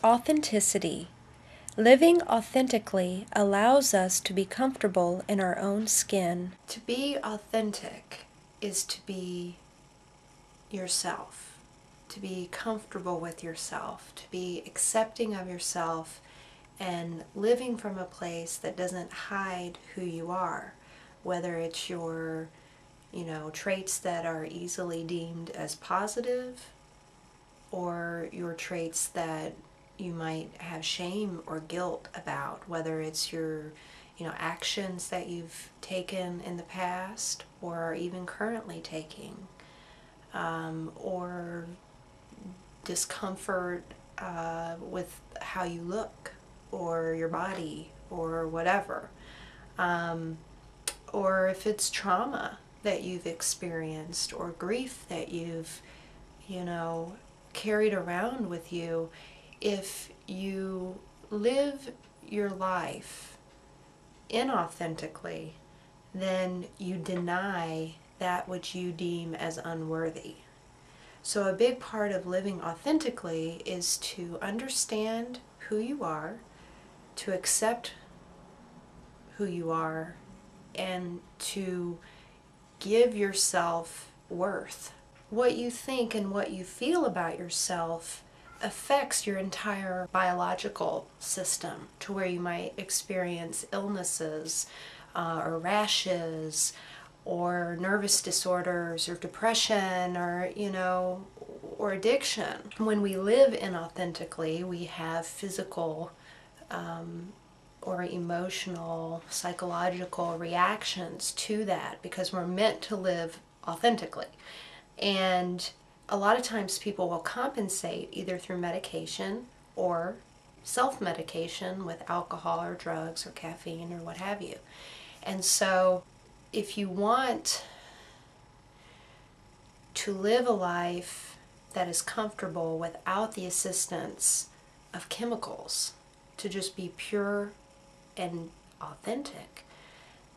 Authenticity. Living authentically allows us to be comfortable in our own skin. To be authentic is to be yourself, to be comfortable with yourself, to be accepting of yourself, and living from a place that doesn't hide who you are, whether it's your, traits that are easily deemed as positive, or your traits that you might have shame or guilt about, whether it's your actions that you've taken in the past or are even currently taking, or discomfort with how you look or your body or whatever, or if it's trauma that you've experienced or grief that you've carried around with you. If you live your life inauthentically, then you deny that which you deem as unworthy. So a big part of living authentically is to understand who you are, to accept who you are, and to give yourself worth. What you think and what you feel about yourself affects your entire biological system, to where you might experience illnesses or rashes or nervous disorders or depression or addiction. When we live inauthentically, we have physical or emotional, psychological reactions to that, because we're meant to live authentically. And a lot of times people will compensate either through medication or self-medication with alcohol or drugs or caffeine or what have you. And so if you want to live a life that is comfortable without the assistance of chemicals, to just be pure and authentic,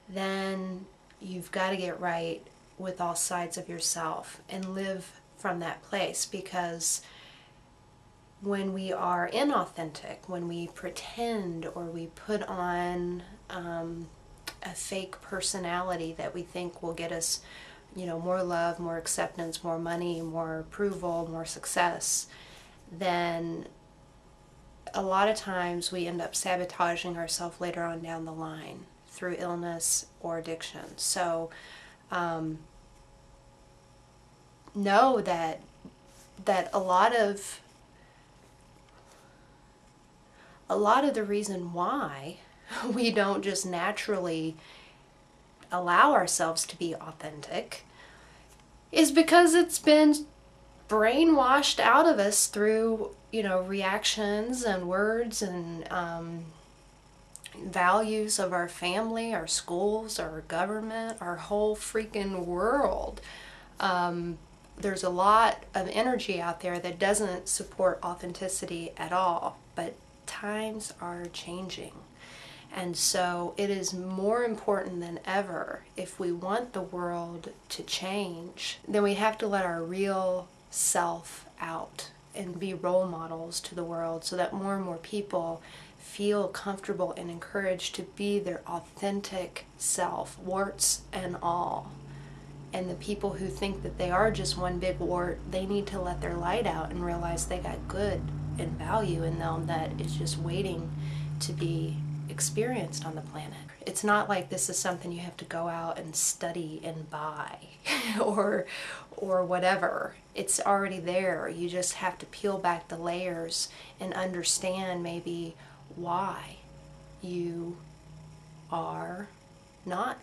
then you've got to get right with all sides of yourself and live from that place. Because when we are inauthentic, when we pretend or we put on a fake personality that we think will get us more love, more acceptance, more money, more approval, more success, then a lot of times we end up sabotaging ourselves later on down the line through illness or addiction. So know that a lot of the reason why we don't just naturally allow ourselves to be authentic is because it's been brainwashed out of us through reactions and words and values of our family, our schools, our government, our whole freaking world. There's a lot of energy out there that doesn't support authenticity at all, but times are changing. And so it is more important than ever, if we want the world to change, then we have to let our real self out and be role models to the world, so that more and more people feel comfortable and encouraged to be their authentic self, warts and all. And the people who think that they are just one big wart, they need to let their light out and realize they got good and value in them that is just waiting to be experienced on the planet. It's not like this is something you have to go out and study and buy or whatever. It's already there. You just have to peel back the layers and understand maybe why you are not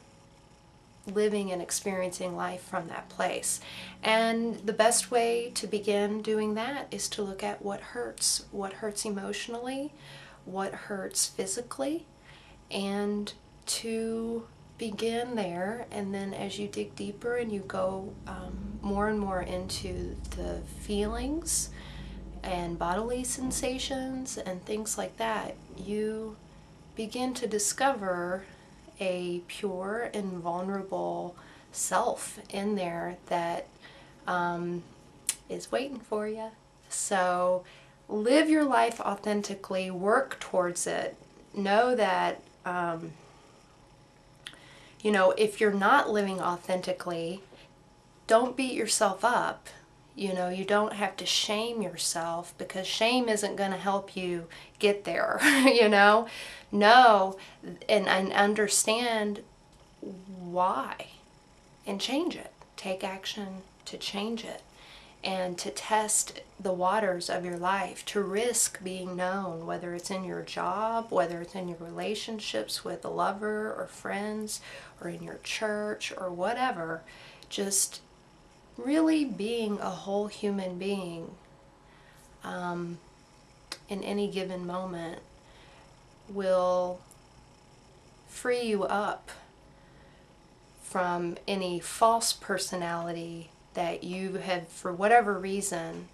living and experiencing life from that place. And the best way to begin doing that is to look at what hurts emotionally, what hurts physically, and to begin there. And then as you dig deeper and you go more and more into the feelings and bodily sensations and things like that, you begin to discover a pure and vulnerable self in there that is waiting for you. So live your life authentically, work towards it. Know that, you know, if you're not living authentically, don't beat yourself up. You know, you don't have to shame yourself, because shame isn't going to help you get there, you know. Know and understand why and change it. Take action to change it, and to test the waters of your life, to risk being known, whether it's in your job, whether it's in your relationships with a lover or friends, or in your church or whatever. Just really being a whole human being in any given moment will free you up from any false personality that you have, for whatever reason,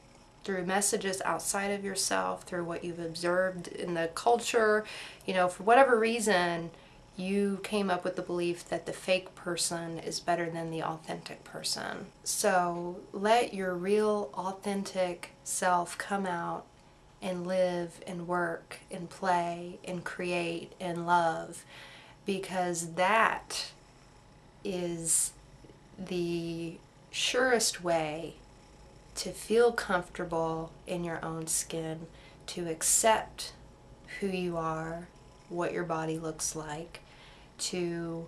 through messages outside of yourself, through what you've observed in the culture, you know, for whatever reason, you came up with the belief that the fake person is better than the authentic person. So let your real, authentic self come out and live and work and play and create and love, because that is the surest way to feel comfortable in your own skin, to accept who you are, what your body looks like, to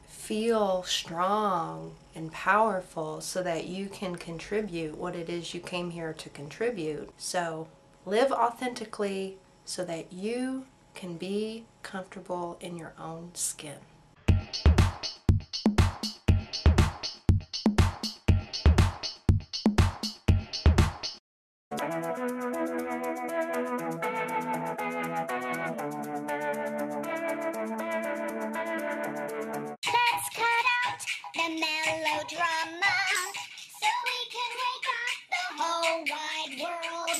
feel strong and powerful so that you can contribute what it is you came here to contribute. So live authentically so that you can be comfortable in your own skin. Let's cut out the melodrama so we can wake up the whole wide world.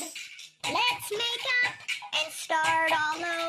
Let's make up and start all over.